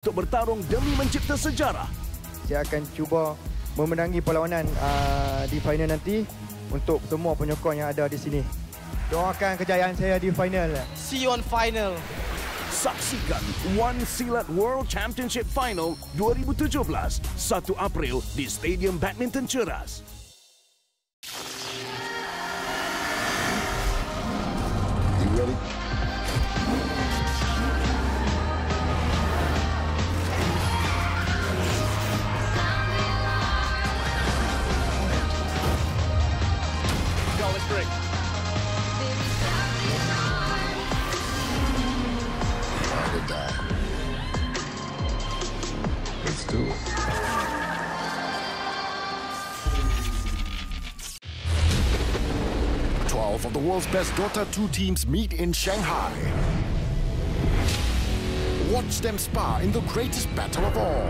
untuk bertarung demi mencipta sejarah. Saya akan cuba memenangi perlawanan di final nanti untuk semua penyokong yang ada di sini. Doakan kejayaan saya di final. See you on final. Saksikan One Silat World Championship Final 2017, 1 April di Stadium Badminton Ceras. You ready? Let's do it. Of the world's best Dota 2 teams meet in Shanghai. Watch them spar in the greatest battle of all.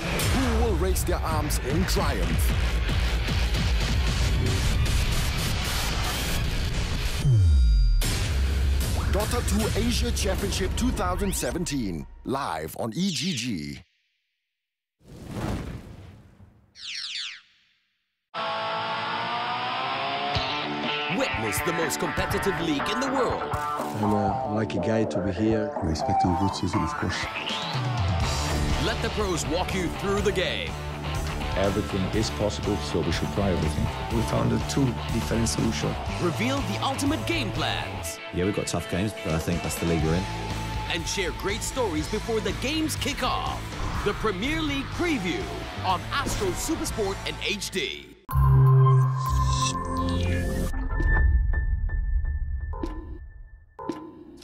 Who will raise their arms in triumph? Dota 2 Asia Championship 2017, live on EGG. Witness the most competitive league in the world. I'm a lucky guy to be here. We're expecting a good season, of course. Let the pros walk you through the game. Everything is possible, so we should try everything. We found two different solutions. Reveal the ultimate game plans. Yeah, we've got tough games, but I think that's the league we're in. And share great stories before the games kick off. The Premier League preview on Astro Supersport and HD.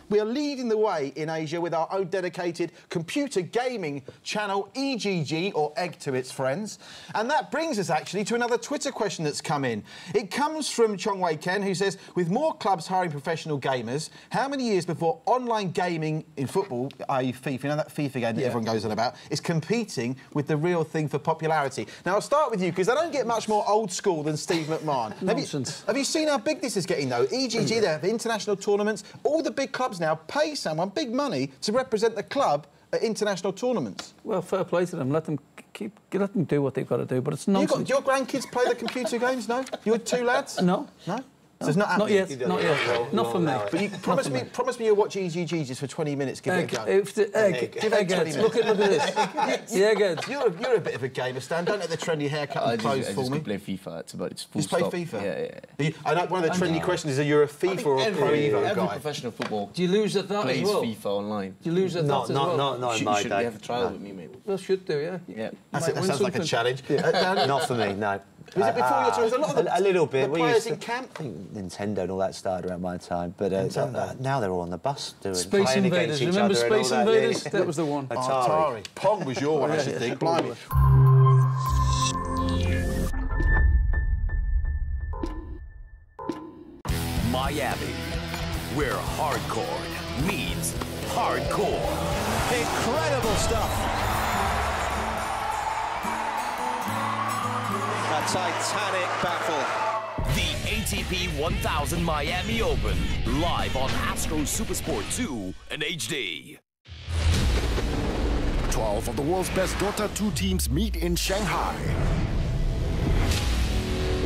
We are leading the way in Asia with our own dedicated computer gaming channel, EGG, or Egg to its friends. And that brings us, actually, to another Twitter question that's come in. It comes from Chong Wei Ken, who says, with more clubs hiring professional gamers, how many years before online gaming in football, i.e. FIFA, you know that FIFA game that everyone goes on about, is competing with the real thing for popularity? Now, I'll start with you, because I don't get much more old school than Steve McMahon. Nonsense. Have you seen how big this is getting, though? EGG, they have international tournaments. All the big clubs now pay someone big money to represent the club at international tournaments. Well, fair play to them. Let them do what they've got to do. But it's nonsense. Your grandkids play the computer games? No, your two lads? No, no. So it's not happening? Not yet. Not for me. But you promise me you'll watch EGG just for 20 minutes. Give it a go. Eggheads. Look at this. The eggheads. You're a bit of a gamer, Stan. Don't let the trendy haircut and clothes fool me. I just play FIFA. It's full stop. You play FIFA? Yeah. I know one of the trendy questions is, you're a FIFA or a Pro Evo guy? Every professional football. Do you lose at that as well? Plays FIFA online. Do you lose at that as well? Not in my day. You should have a trial with me, mate. Well, should do, yeah. That sounds like a challenge. Not for me, no. Was it before your time? There's a lot of a little bit. The players in camp? I think Nintendo and all that started around my time, but now they're all on the bus doing Space Invaders. Remember Space Invaders? That was the one. Atari. Pong was your one, I should think. Blimey. Miami, where hardcore meets hardcore. Incredible stuff. A titanic battle. The ATP 1000 Miami Open, live on Astro Supersport 2 and HD. 12 of the world's best Dota 2 teams meet in Shanghai.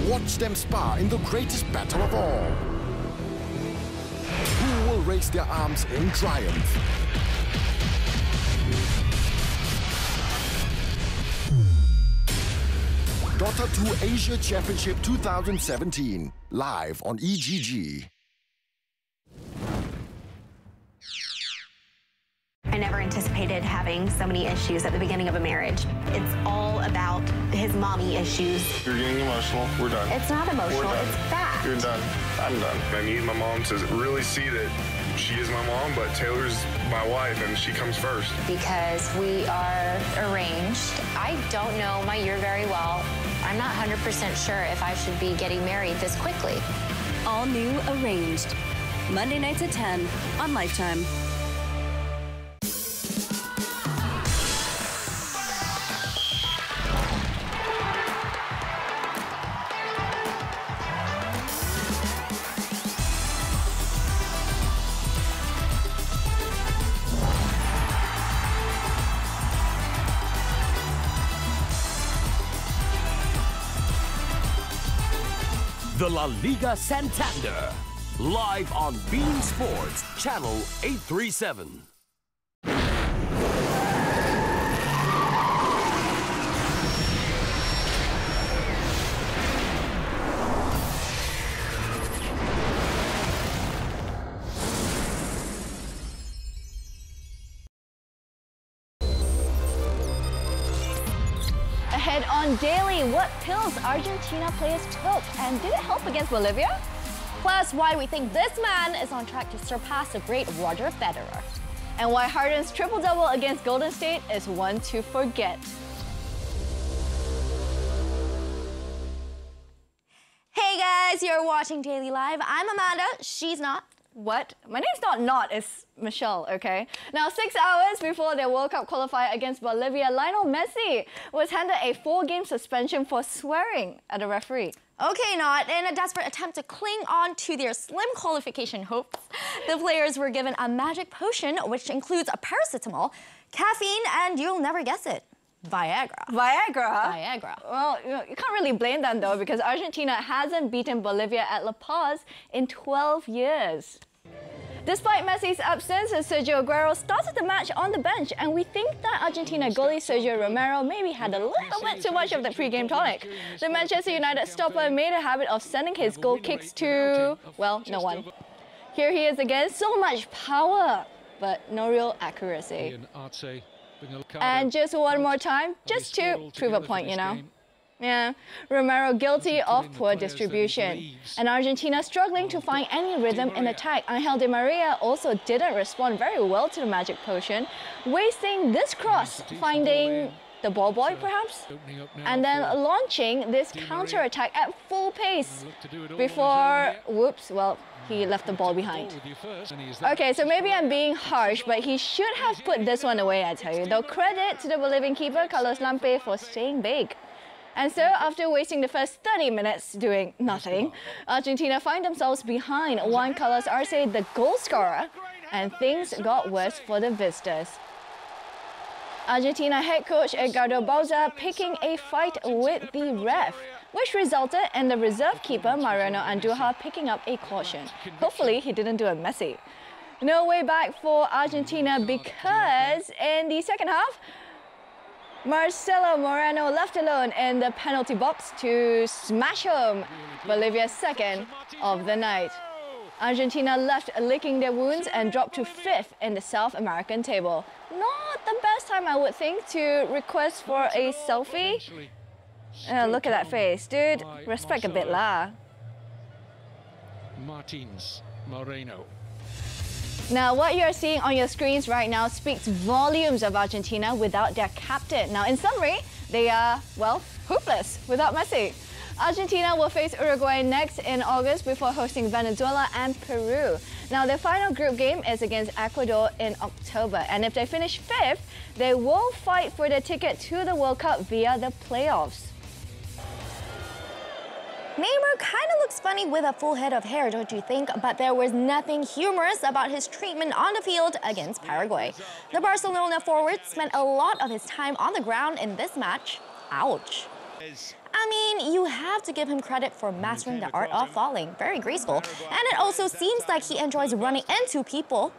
Watch them spar in the greatest battle of all. Who will raise their arms in triumph? Dota 2 Asia Championship 2017, live on EGG. I never anticipated having so many issues at the beginning of a marriage. It's all about his mommy issues. You're getting emotional. We're done. It's not emotional. It's fact. You're done. I'm done. I need my mom to really see that she is my mom, but Taylor's my wife, and she comes first. Because we are arranged. I don't know my year very well. I'm not 100% sure if I should be getting married this quickly. All new Arranged. Monday nights at 10 on Lifetime. the La Liga Santander. Live on beIN Sports, Channel 837. Ahead on Daily, what pills Argentina players took, and did it help against Bolivia? Plus, why we think this man is on track to surpass the great Roger Federer. And why Harden's triple-double against Golden State is one to forget. Hey guys, you're watching Daily Live. I'm Amanda, she's not. What? My name's not, it's Michelle, okay? Now, 6 hours before their World Cup qualifier against Bolivia, Lionel Messi was handed a 4-game suspension for swearing at a referee. Okay, Not. In a desperate attempt to cling on to their slim qualification hopes, the players were given a magic potion which includes a paracetamol, caffeine, and you'll never guess it, Viagra. Viagra? Viagra. Well, you can't really blame them though, because Argentina hasn't beaten Bolivia at La Paz in 12 years. Despite Messi's absence, Sergio Aguero started the match on the bench, and we think that Argentina goalie Sergio Romero maybe had a little bit too much of the pre-game tonic. The Manchester United stopper made a habit of sending his goal kicks to, well, no one. Here he is again, so much power, but no real accuracy. And just one more time, just to prove a point, you know. Yeah, Romero guilty of poor distribution. And Argentina struggling to find any rhythm in attack. Angel Di Maria also didn't respond very well to the magic potion, wasting this cross, finding the ball boy perhaps? And then launching this counter-attack at full pace before, whoops, well, he left the ball behind. Okay, so maybe I'm being harsh, but he should have put this one away, I tell you. Though credit to the Bolivian keeper, Carlos Lampe, for staying big. And so, after wasting the first 30 minutes doing nothing, Argentina find themselves behind Juan Carlos Arce, the goal scorer, and things got worse for the visitors. Argentina head coach Edgardo Bauza picking a fight with the ref, which resulted in the reserve keeper Mariano Andújar picking up a caution. Hopefully, he didn't do a Messi. No way back for Argentina because in the second half, Marcelo Moreno left alone in the penalty box to smash home Bolivia's second of the night. Argentina left licking their wounds and dropped to 5th in the South American table. Not the best time, I would think, to request for a selfie. Look at that face, dude. Respect a bit lah. Martins Moreno. Now, what you're seeing on your screens right now speaks volumes of Argentina without their captain. Now, in summary, they are, well, hopeless without Messi. Argentina will face Uruguay next in August before hosting Venezuela and Peru. Now, their final group game is against Ecuador in October. And if they finish 5th, they will fight for the ticket to the World Cup via the playoffs. Neymar kind of looks funny with a full head of hair, don't you think? But there was nothing humorous about his treatment on the field against Paraguay. The Barcelona forward spent a lot of his time on the ground in this match. Ouch. I mean, you have to give him credit for mastering the art of falling. Very graceful. And it also seems like he enjoys running into people.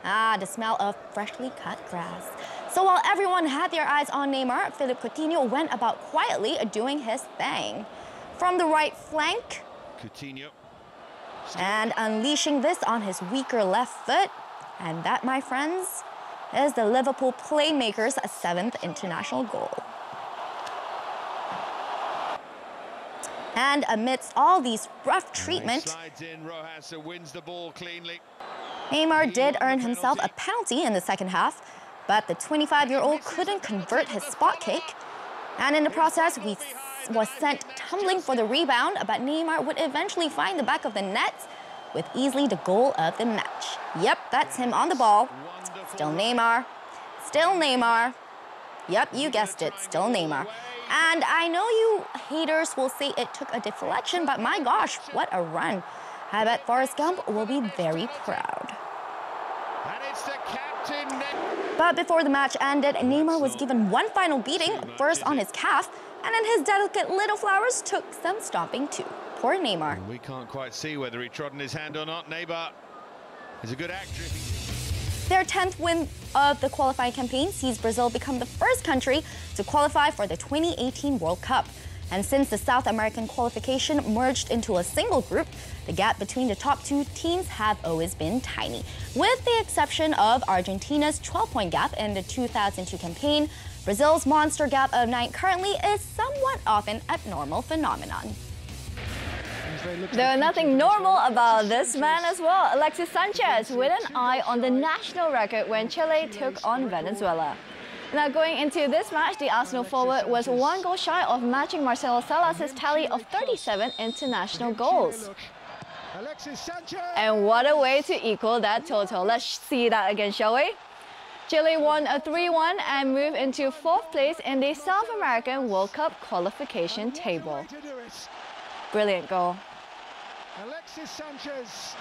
Ah, the smell of freshly cut grass. So while everyone had their eyes on Neymar, Philippe Coutinho went about quietly doing his thing. From the right flank, Coutinho. And unleashing this on his weaker left foot. And that, my friends, is the Liverpool playmaker's 7th international goal. And amidst all these rough treatment, Neymar did earn himself a penalty in the second half, but the 25-year-old couldn't convert his spot kick. And in the process, he was sent tumbling for the rebound, but Neymar would eventually find the back of the net with easily the goal of the match. Yep, that's him on the ball. Still Neymar. Still Neymar. Yep, you guessed it, still Neymar. And I know you haters will say it took a deflection, but my gosh, what a run. I bet Forrest Gump will be very proud. And it's the captain. But before the match ended, Neymar was given one final beating, first on his calf, and then his delicate little flowers took some stomping too. for Neymar. We can't quite see whether he trod in his hand or not. Neymar is a good actor. Their 10th win of the qualifying campaign sees Brazil become the first country to qualify for the 2018 World Cup. And since the South American qualification merged into a single group, the gap between the top two teams have always been tiny. With the exception of Argentina's 12-point gap in the 2002 campaign, Brazil's monster gap of 9 currently is somewhat of an abnormal phenomenon. There's nothing normal about this man as well. Alexis Sanchez with an eye on the national record when Chile took on Venezuela. Now going into this match, the Arsenal forward was 1 goal shy of matching Marcelo Salas' tally of 37 international goals. And what a way to equal that total. Let's see that again, shall we? Chile won a 3-1 and moved into 4th place in the South American World Cup qualification table. Brilliant goal. Alexis Sanchez.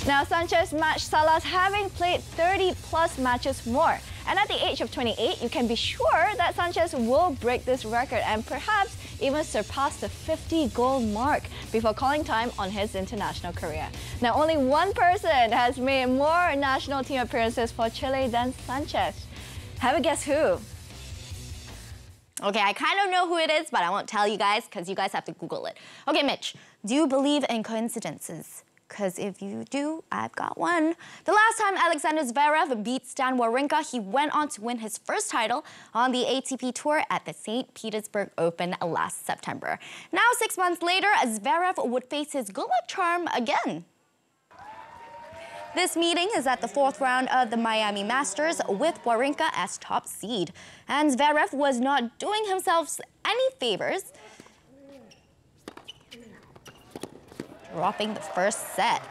Now Sanchez matched Salas, having played 30+ matches more. And at the age of 28, you can be sure that Sanchez will break this record and perhaps even surpass the 50-goal mark before calling time on his international career. Now, only one person has made more national team appearances for Chile than Sanchez. Have a guess who? Okay, I kind of know who it is, but I won't tell you guys because you guys have to Google it. Okay, Mitch, do you believe in coincidences? Because if you do, I've got one. The last time Alexander Zverev beat Stan Wawrinka, he went on to win his first title on the ATP Tour at the St. Petersburg Open last September. Now, 6 months later, Zverev would face his good luck charm again. This meeting is at the 4th round of the Miami Masters with Wawrinka as top seed. And Zverev was not doing himself any favors, dropping the first set.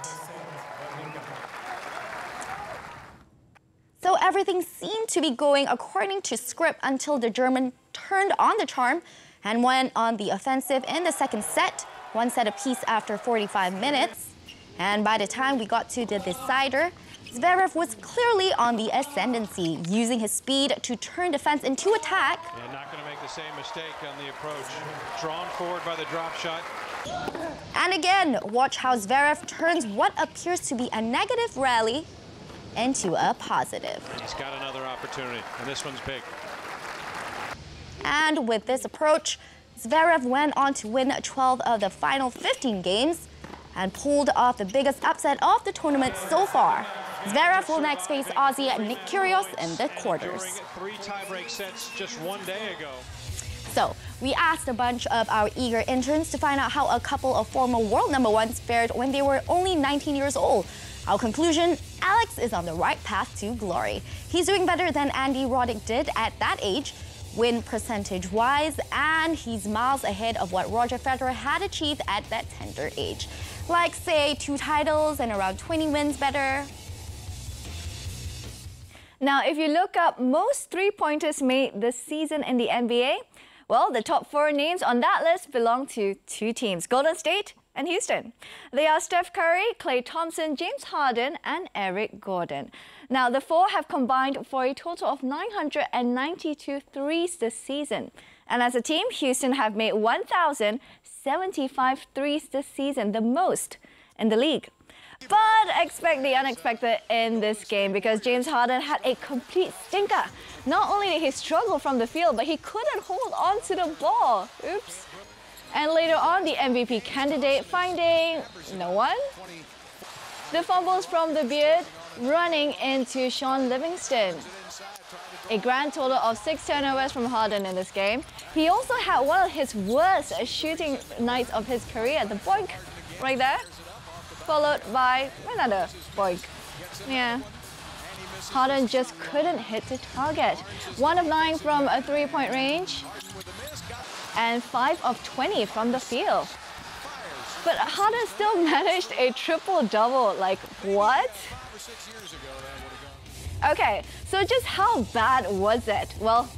So everything seemed to be going according to script until the German turned on the charm and went on the offensive in the second set, 1 set apiece after 45 minutes. And by the time we got to the decider, Zverev was clearly on the ascendancy, using his speed to turn defense into attack. Yeah, not going to make the same mistake on the approach. Drawn forward by the drop shot. And again, watch how Zverev turns what appears to be a negative rally into a positive. He's got another opportunity, and this one's big. And with this approach, Zverev went on to win 12 of the final 15 games and pulled off the biggest upset of the tournament so far. Zverev will next face Aussie Nick Kyrgios in the quarters. 3 tie-break sets just 1 day ago. So, we asked a bunch of our eager interns to find out how a couple of former world #1s fared when they were only 19 years old. Our conclusion, Alex is on the right path to glory. He's doing better than Andy Roddick did at that age, win percentage-wise, and he's miles ahead of what Roger Federer had achieved at that tender age. Like, say, 2 titles and around 20 wins better. Now, if you look up most three-pointers made this season in the NBA, well, the top 4 names on that list belong to 2 teams, Golden State and Houston. They are Steph Curry, Klay Thompson, James Harden, and Eric Gordon. Now, the 4 have combined for a total of 992 threes this season. And as a team, Houston have made 1,075 threes this season, the most in the league. But expect the unexpected in this game because James Harden had a complete stinker. Not only did he struggle from the field, but he couldn't hold on to the ball. Oops. And later on, the MVP candidate finding no one. The fumbles from the Beard running into Sean Livingston. A grand total of 6 turnovers from Harden in this game. He also had one of his worst shooting nights of his career, the boink right there, followed by another boink. Yeah. Harden just couldn't hit the target. 1 of 9 from a 3-point range and 5 of 20 from the field. But Harden still managed a triple-double. Like, what? Okay, so just how bad was it? Well,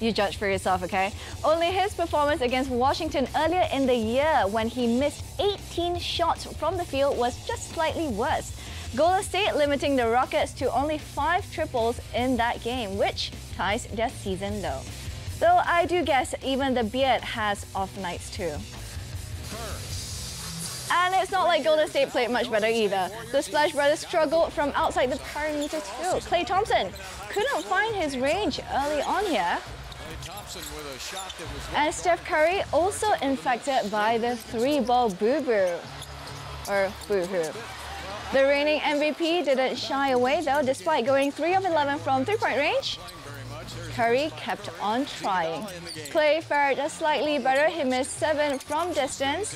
you judge for yourself, okay? Only his performance against Washington earlier in the year when he missed 18 shots from the field was just slightly worse. Golden State limiting the Rockets to only 5 triples in that game, which ties their season low. Though I do guess even the Beard has off nights too. And it's not like Golden State played much better either. The Splash Brothers struggled from outside the perimeter too. Klay Thompson couldn't find his range early on here. And Steph Curry also infected by the three-ball boo-boo. Or boo-hoo. The reigning MVP didn't shy away though, despite going 3 of 11 from three-point range. Curry kept on trying. Klay fared slightly better. He missed 7 from distance.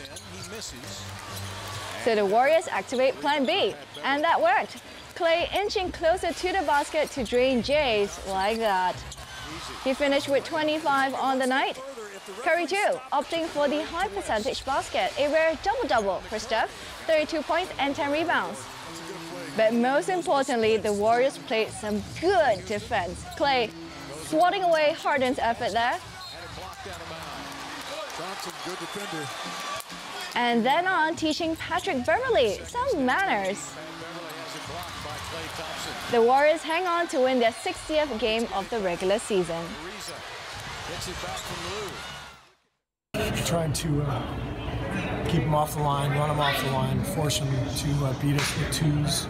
So the Warriors activate Plan B, and that worked. Klay inching closer to the basket to drain Jays like that. He finished with 25 on the night. Curry too, opting for the high percentage basket, a rare double-double for Steph, 32 points and 10 rebounds. But most importantly, the Warriors played some good defense. Klay swatting away Harden's effort there. Good defender. And then on teaching Patrick Beverley some manners. The Warriors hang on to win their 60th game of the regular season. Trying to keep them off the line, run them off the line, force them to beat us with twos.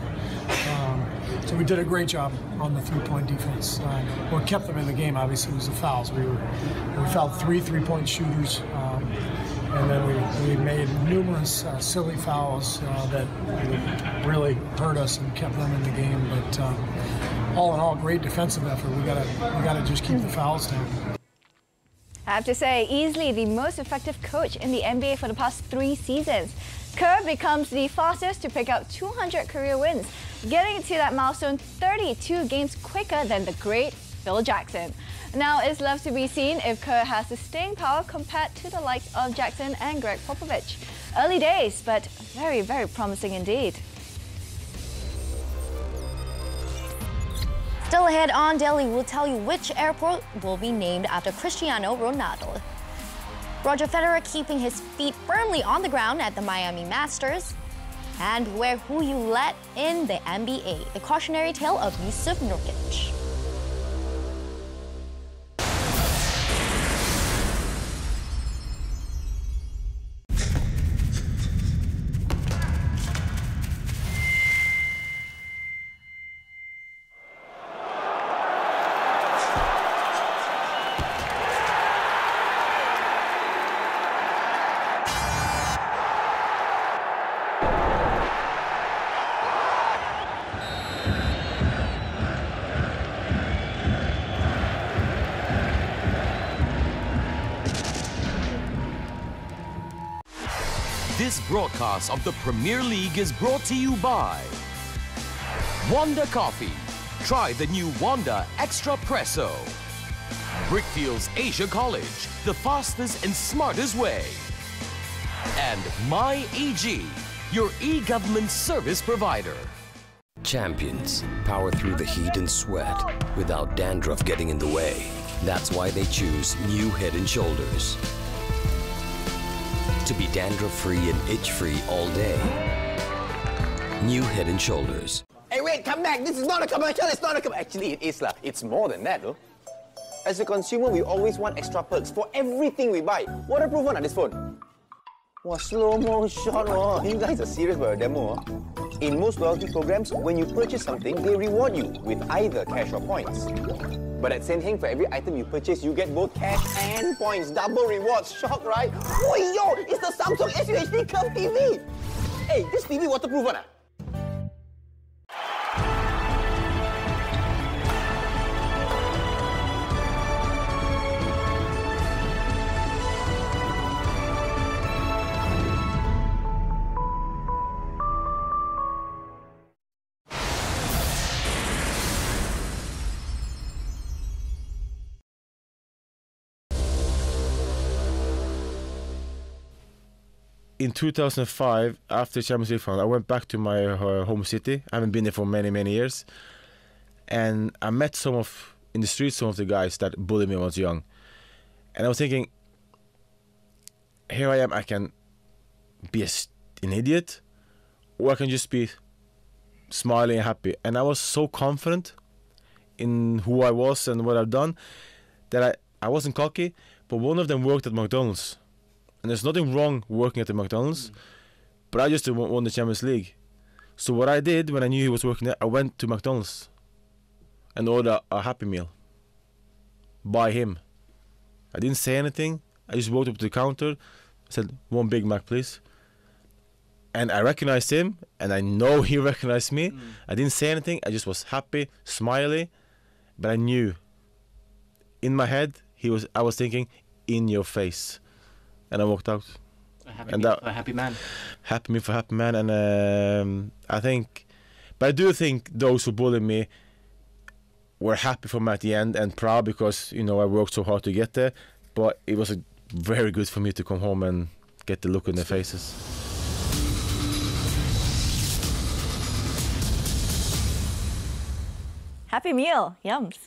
So we did a great job on the three-point defense. What kept them in the game, obviously, was the fouls. We fouled 3 three-point shooters, and then we made numerous silly fouls that really hurt us and kept them in the game. But all in all, great defensive effort. We gotta just keep the fouls down. I have to say, easily the most effective coach in the NBA for the past 3 seasons. Kerr becomes the fastest to pick up 200 career wins, getting to that milestone 32 games quicker than the great Phil Jackson. Now it's left to be seen if Kerr has the staying power compared to the likes of Jackson and Greg Popovich. Early days, but very, very promising indeed. Still ahead on Daily, we'll tell you which airport will be named after Cristiano Ronaldo. Roger Federer keeping his feet firmly on the ground at the Miami Masters. And who you let in the NBA, the cautionary tale of Yusuf Nurkic. This broadcast of the Premier League is brought to you by Wanda Coffee. Try the new Wanda Extra Presso. Brickfields Asia College, the fastest and smartest way. And MyEG, your e-government service provider. Champions power through the heat and sweat without dandruff getting in the way. That's why they choose new Head & Shoulders. To be dandruff-free and itch-free all day. New Head & Shoulders. Hey, wait, come back. This is not a commercial. It's not a commercial. Actually, it is lah. It's more than that, though. As a consumer, we always want extra perks for everything we buy. Waterproof one on this phone. Wow, slow-mo shot. Oh. You guys are serious about a demo. Oh. In most loyalty programs, when you purchase something, they reward you with either cash or points. But at Senheng, for every item you purchase, you get both cash and points. Double rewards. Shock, right? Oh, yo! It's the Samsung SUHD Curve TV! Hey, this TV waterproof one, ah? In 2005, after Champions League final, I went back to my home city. I haven't been there for many, many years. And I met in the street, some of the guys that bullied me when I was young. And I was thinking, here I am, I can be an idiot, or I can just be smiling and happy. And I was so confident in who I was and what I've done that I wasn't cocky, but one of them worked at McDonald's. And there's nothing wrong working at the McDonald's, But I just won the Champions League. So what I did when I knew he was working there, I went to McDonald's and ordered a Happy Meal by him. I didn't say anything. I just walked up to the counter, said, "1 Big Mac, please." And I recognized him, and I know he recognized me. I didn't say anything. I just was happy, smiley, but I knew. In my head, I was thinking, "In your face," and I walked out. A happy meal for a happy man. Happy meal for a happy man, and I do think those who bullied me were happy for me at the end and proud because I worked so hard to get there. But it was very good for me to come home and get the look on their faces. Happy meal, yums.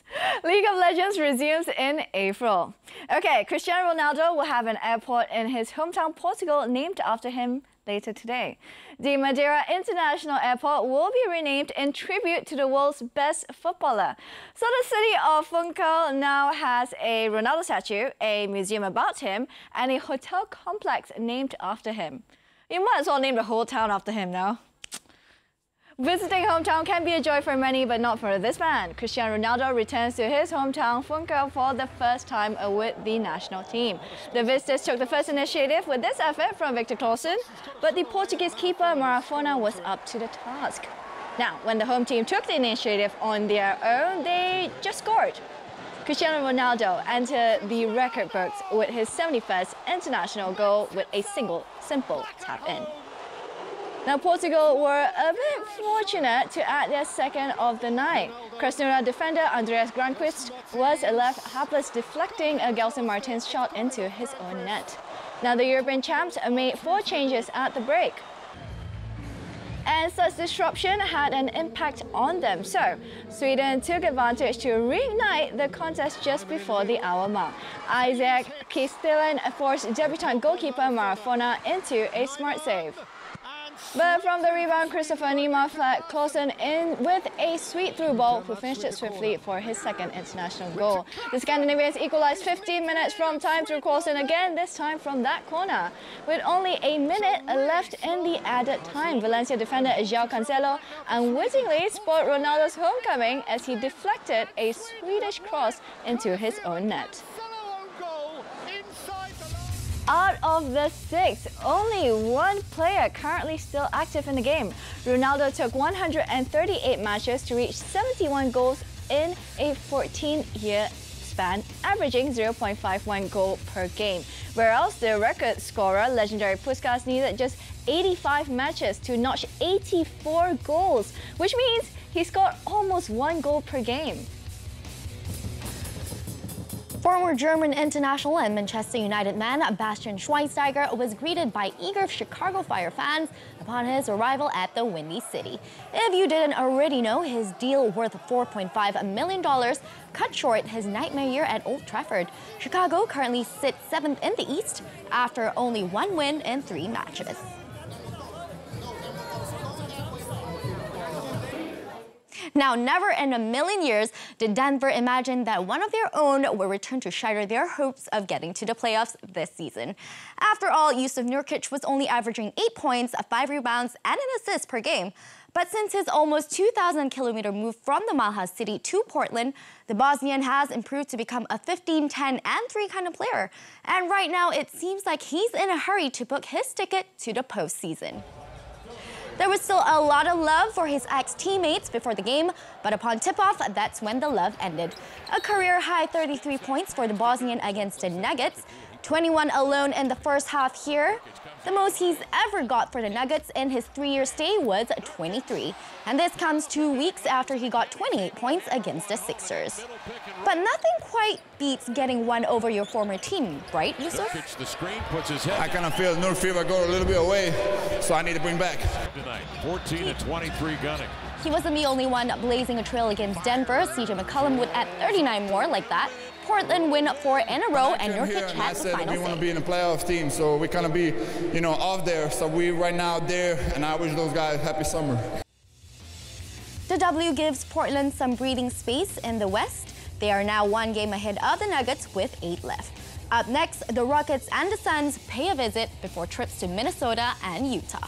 League of Legends resumes in April. Okay, Cristiano Ronaldo will have an airport in his hometown Portugal named after him later today. The Madeira International Airport will be renamed in tribute to the world's best footballer. So the city of Funchal now has a Ronaldo statue, a museum about him, and a hotel complex named after him. You might as well name the whole town after him now. Visiting hometown can be a joy for many, but not for this man. Cristiano Ronaldo returns to his hometown Funchal for the first time with the national team. The visitors took the first initiative with this effort from Victor Claesson, but the Portuguese keeper Marafona was up to the task. Now, when the home team took the initiative on their own, they just scored. Cristiano Ronaldo entered the record books with his 71st international goal with a simple tap-in. Now, Portugal were a bit fortunate to add their second of the night. Krasnodar defender Andreas Granqvist was left helpless, deflecting a Gelson Martins shot into his own net. Now, the European champs made 4 changes at the break. And such disruption had an impact on them. So, Sweden took advantage to reignite the contest just before the hour mark. Isaac Kistelen forced debutant goalkeeper Marafona into a smart save. But from the rebound, Christopher Nima fed Claesson in with a sweet through ball, who finished it swiftly for his second international goal. The Scandinavians equalized 15 minutes from time through Claesson again, this time from that corner. With only a minute left in the added time, Valencia defender João Cancelo unwittingly spoiled Ronaldo's homecoming as he deflected a Swedish cross into his own net. Out of the 6, only 1 player currently still active in the game. Ronaldo took 138 matches to reach 71 goals in a 14-year span, averaging 0.51 goal per game. Whereas the record scorer, legendary Puskas, needed just 85 matches to notch 84 goals, which means he scored almost 1 goal per game. Former German international and Manchester United man Bastian Schweinsteiger was greeted by eager Chicago Fire fans upon his arrival at the Windy City. If you didn't already know, his deal worth $4.5 million cut short his nightmare year at Old Trafford. Chicago currently sits 7th in the East after only 1 win in 3 matches. Now, never in a million years did Denver imagine that one of their own would return to shatter their hopes of getting to the playoffs this season. After all, Yusuf Nurkic was only averaging 8 points, 5 rebounds, and an assist per game. But since his almost 2,000-kilometer move from the Mile High City to Portland, the Bosnian has improved to become a 15, 10, and 3 kind of player. And right now, it seems like he's in a hurry to book his ticket to the postseason. There was still a lot of love for his ex-teammates before the game, but upon tip-off, that's when the love ended. A career-high 33 points for the Bosnian against the Nuggets, 21 alone in the first half here. The most he's ever got for the Nuggets in his 3-year stay was 23. And this comes 2 weeks after he got 28 points against the Sixers. But nothing quite beats getting one over your former team, right, Yusuf? I kind of feel Nur fever go a little bit away, so I need to bring back. Tonight, 14-23 gunning. He wasn't the only one blazing a trail against Denver. CJ McCollum would add 39 more like that. Portland win 4 in a row, and Nurkic had the final say. We want to be in a playoff team, so we kind of be, off there. So we right now there, and I wish those guys happy summer. The W gives Portland some breathing space in the West. They are now 1 game ahead of the Nuggets with 8 left. Up next, the Rockets and the Suns pay a visit before trips to Minnesota and Utah.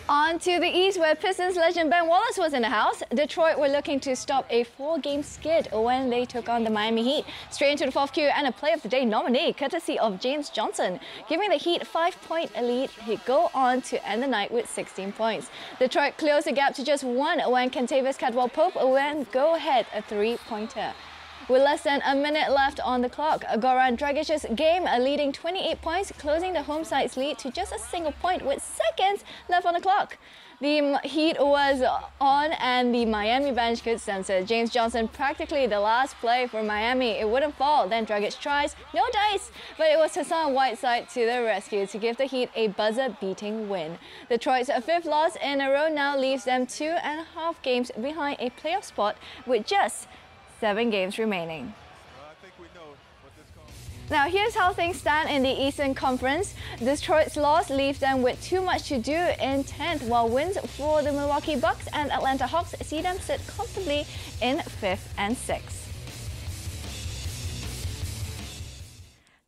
On to the East, where Pistons legend Ben Wallace was in the house. Detroit were looking to stop a 4-game skid when they took on the Miami Heat. Straight into the fourth quarter and a Play of the Day nominee, courtesy of James Johnson. Giving the Heat a 5-point lead, he'd go on to end the night with 16 points. Detroit closed the gap to just 1 when Kentavious Caldwell-Pope went go-ahead a 3-pointer. With less than a minute left on the clock, Goran Dragic's game leading 28 points, closing the home side's lead to just a single point with seconds left on the clock. The Heat was on and the Miami bench could sense it. James Johnson practically the last play for Miami. It wouldn't fall, then Dragic tries, no dice, but it was Hassan Whiteside to the rescue to give the Heat a buzzer-beating win. Detroit's 5th loss in a row now leaves them 2.5 games behind a playoff spot with just 7 games remaining. Now here's how things stand in the Eastern Conference. Detroit's loss leaves them with too much to do in 10th, while wins for the Milwaukee Bucks and Atlanta Hawks see them sit comfortably in 5th and 6th.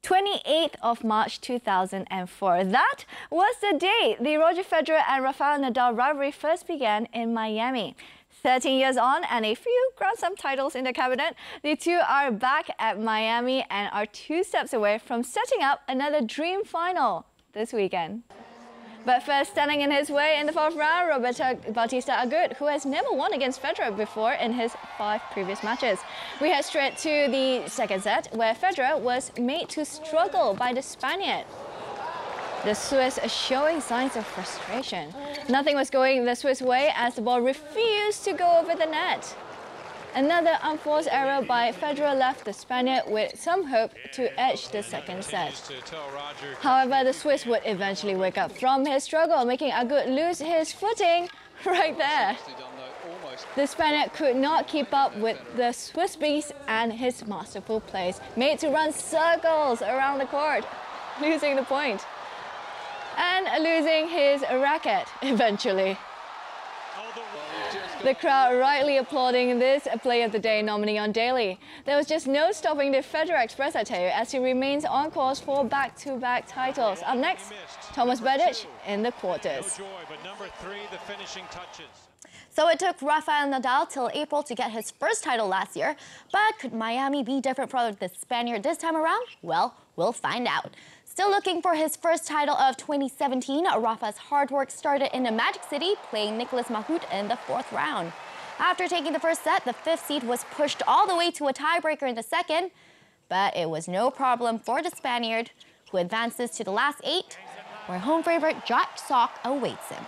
28th of March 2004. That was the day the Roger Federer and Rafael Nadal rivalry first began in Miami. 13 years on and a few Grand Slam titles in the cabinet, the two are back at Miami and are 2 steps away from setting up another dream final this weekend. But first, standing in his way in the 4th round, Roberto Bautista Agut, who has never won against Federer before in his 5 previous matches. We head straight to the 2nd set, where Federer was made to struggle by the Spaniard. The Swiss are showing signs of frustration. Nothing was going the Swiss way as the ball refused to go over the net. Another unforced error by Federer left the Spaniard with some hope to edge the 2nd set. However, the Swiss would eventually wake up from his struggle, making Agut lose his footing right there. The Spaniard could not keep up with the Swiss beast and his masterful plays, made to run circles around the court, losing the point. And losing his racket eventually. The crowd rightly applauding this Play of the Day nominee on Daily. There was just no stopping the Federer Express, I tell you, as he remains on course for back-to-back titles. Up next, Thomas Berdych in the quarters. So it took Rafael Nadal till April to get his first title last year, but could Miami be different for the Spaniard this time around? Well, we'll find out. Still looking for his first title of 2017, Rafa's hard work started in the Magic City, playing Nicolas Mahut in the 4th round. After taking the first set, the 5th seed was pushed all the way to a tiebreaker in the 2nd, but it was no problem for the Spaniard, who advances to the last 8, where home favorite Jack Sock awaits him.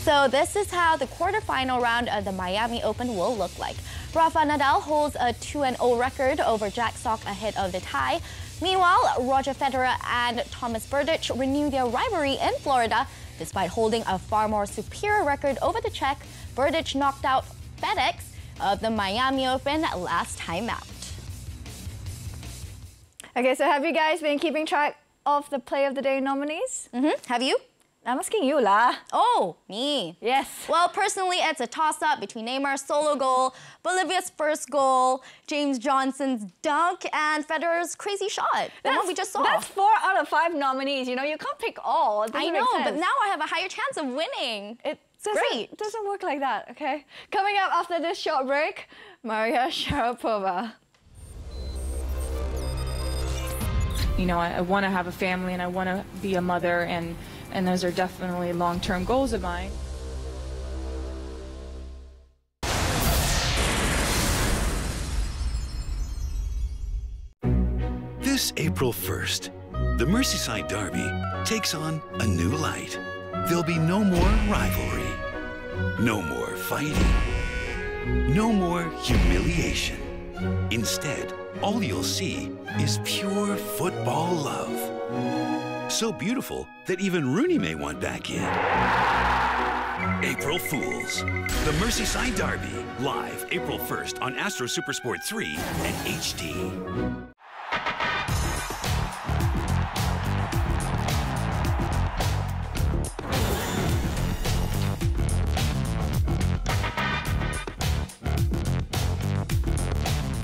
So this is how the quarterfinal round of the Miami Open will look like. Rafa Nadal holds a 2-0 record over Jack Sock ahead of the tie. Meanwhile, Roger Federer and Thomas Berdych renew their rivalry in Florida. Despite holding a far more superior record over the Czech, Berdych knocked out FedEx of the Miami Open last time out. Okay, so have you guys been keeping track of the Play of the Day nominees? Have you? I'm asking you lah. Oh, me. Yes. Well, personally, it's a toss-up between Neymar's solo goal, Bolivia's first goal, James Johnson's dunk, and Federer's crazy shot. The one we just saw. That's 4 out of 5 nominees. You know, you can't pick all. I know, but now I have a higher chance of winning. It's great. It doesn't work like that, okay? Coming up after this short break, Maria Sharapova. You know, I want to have a family and I want to be a mother, and those are definitely long-term goals of mine. This April 1st, the Merseyside Derby takes on a new light. There'll be no more rivalry, no more fighting, no more humiliation. Instead, all you'll see is pure football love. So beautiful that even Rooney may want back in. April Fools. The Merseyside Derby, live April 1st on Astro Supersport 3 and HD.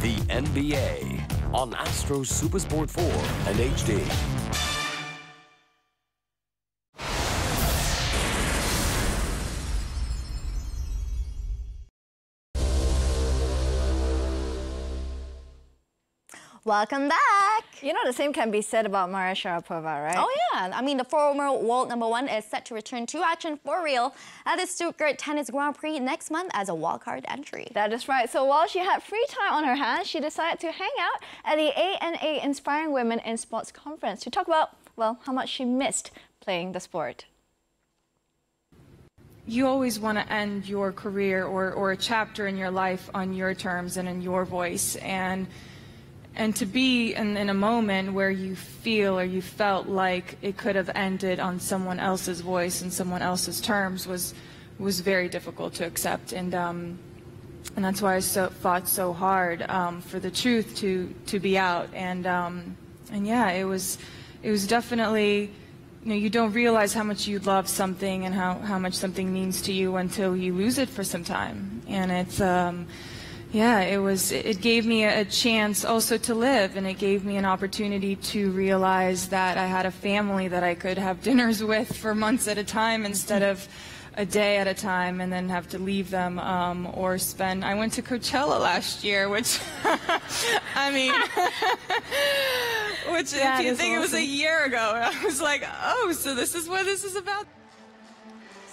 The NBA on Astro Supersport 4 and HD. Welcome back. You know, the same can be said about Maria Sharapova, right? Oh yeah, I mean the former world #1 is set to return to action for real at the Stuttgart Tennis Grand Prix next month as a wildcard entry. That is right. So while she had free time on her hands, she decided to hang out at the ANA Inspiring Women in Sports Conference to talk about, well, how much she missed playing the sport. You always want to end your career or a chapter in your life on your terms and in your voice. And to be in a moment where you feel or you felt like it could have ended on someone else's voice and someone else's terms was very difficult to accept. And that's why I fought so hard for the truth to be out. And yeah, it was definitely, you know, you don't realize how much you love something and how much something means to you until you lose it for some time. And it's yeah, it gave me a chance also to live, and it gave me an opportunity to realize that I had a family that I could have dinners with for months at a time instead of a day at a time, and then have to leave them or spend. I went to Coachella last year, which I mean, which if you think awesome. It was a year ago, I was like, oh, so this is what this is about.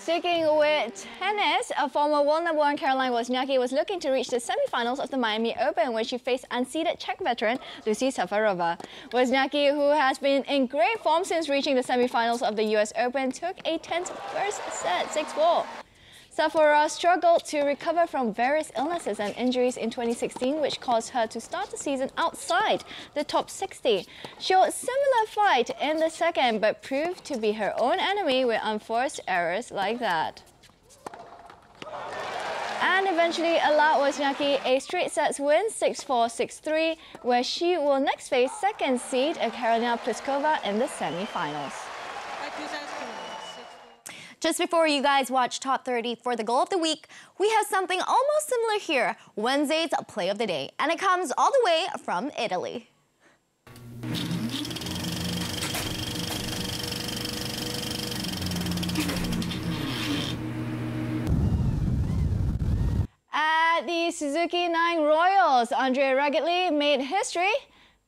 Sticking with tennis, a former world #1 Caroline Wozniacki was looking to reach the semi-finals of the Miami Open when she faced unseeded Czech veteran Lucy Safarova. Wozniacki, who has been in great form since reaching the semi-finals of the US Open, took a tense first set, 6-4. Safarova struggled to recover from various illnesses and injuries in 2016, which caused her to start the season outside the top 60. She showed similar fight in the second, but proved to be her own enemy with unforced errors like that. And eventually allowed Wozniacki a straight sets win, 6-4, 6-3, where she will next face second seed Karolina Pliskova in the semi-finals. Just before you guys watch Top 30 for the goal of the week, we have something almost similar here, Wednesday's play of the day, and it comes all the way from Italy. At the Suzuki 9 Royals, Andrea Raggedly made history,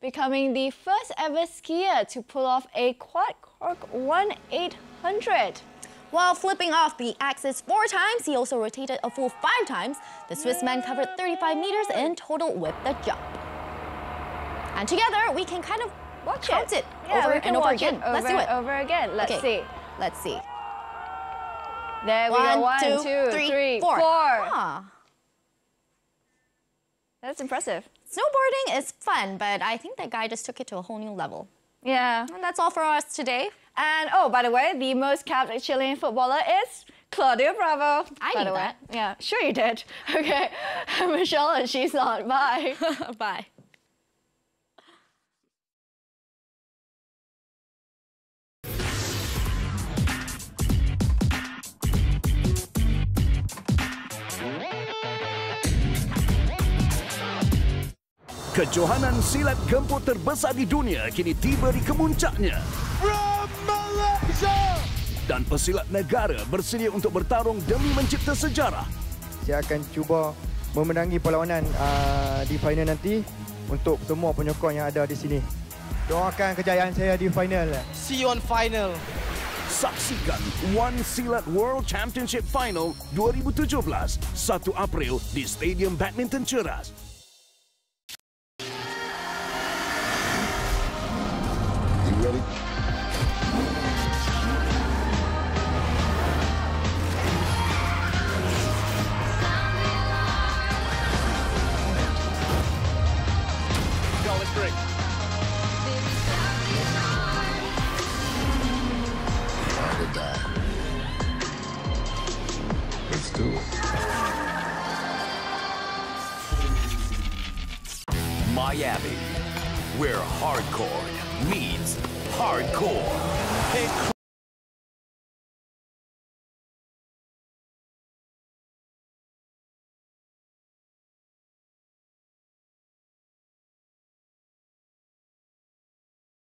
becoming the first ever skier to pull off a quad cork 1/800. While flipping off the axis 4 times, he also rotated a full 5 times. The Swiss man covered 35 meters in total with the jump. And together, we can kind of count it over and over again. Let's do it. Over again. Let's see. Let's see. There we go. 1, 2, 3, 4. Ah. That's impressive. Snowboarding is fun, but I think that guy just took it to a whole new level. Yeah. And that's all for us today. And oh, by the way, the most capped Chilean footballer is Claudia Bravo. I knew that. Yeah, sure you did. Okay, Michelle, and she's not. Bye. Bye. Kejohanan silat gempur terbesar di dunia kini tiba di kemuncaknya. From Malaysia! Dan pesilat negara bersedia untuk bertarung demi mencipta sejarah. Saya akan cuba memenangi perlawanan di final nanti untuk semua penyokong yang ada di sini. Doakan kejayaan saya di final. See you on final. Saksikan One Silat World Championship Final 2017, 1 April di Stadium Badminton Ceras. Ready? Go, let's break. Let's do it. Miami, where hardcore meets hardcore.